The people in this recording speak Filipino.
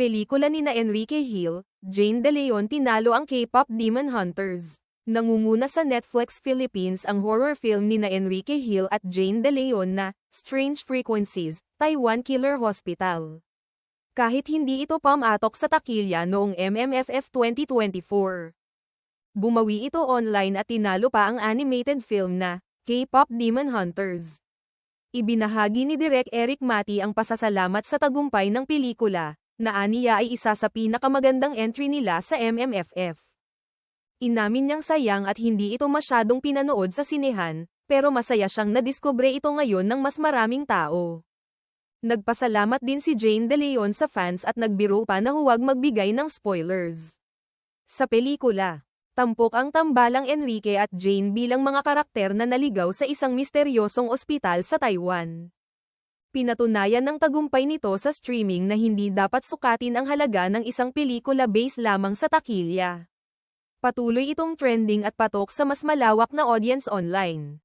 Pelikula nina Enrique Hill, Jane De Leon tinalo ang K-pop Demon Hunters. Nangunguna sa Netflix Philippines ang horror film nina Enrique Hill at Jane De Leon na Strange Frequencies, Taiwan Killer Hospital. Kahit hindi ito pumatok sa takilya noong MMFF 2024. Bumawi ito online at tinalo pa ang animated film na K-pop Demon Hunters. Ibinahagi ni Direk Eric Mati ang pasasalamat sa tagumpay ng pelikula, na aniya ay isa sa pinakamagandang entry nila sa MMFF. Inamin niyang sayang at hindi ito masyadong pinanood sa sinehan, pero masaya siyang nadiskubre ito ngayon ng mas maraming tao. Nagpasalamat din si Jane De Leon sa fans at nagbiro pa na huwag magbigay ng spoilers. Sa pelikula, tampok ang tambalang Enrique at Jane bilang mga karakter na naligaw sa isang misteryosong ospital sa Taiwan. Pinatunayan ng tagumpay nito sa streaming na hindi dapat sukatin ang halaga ng isang pelikula base lamang sa takilya. Patuloy itong trending at patok sa mas malawak na audience online.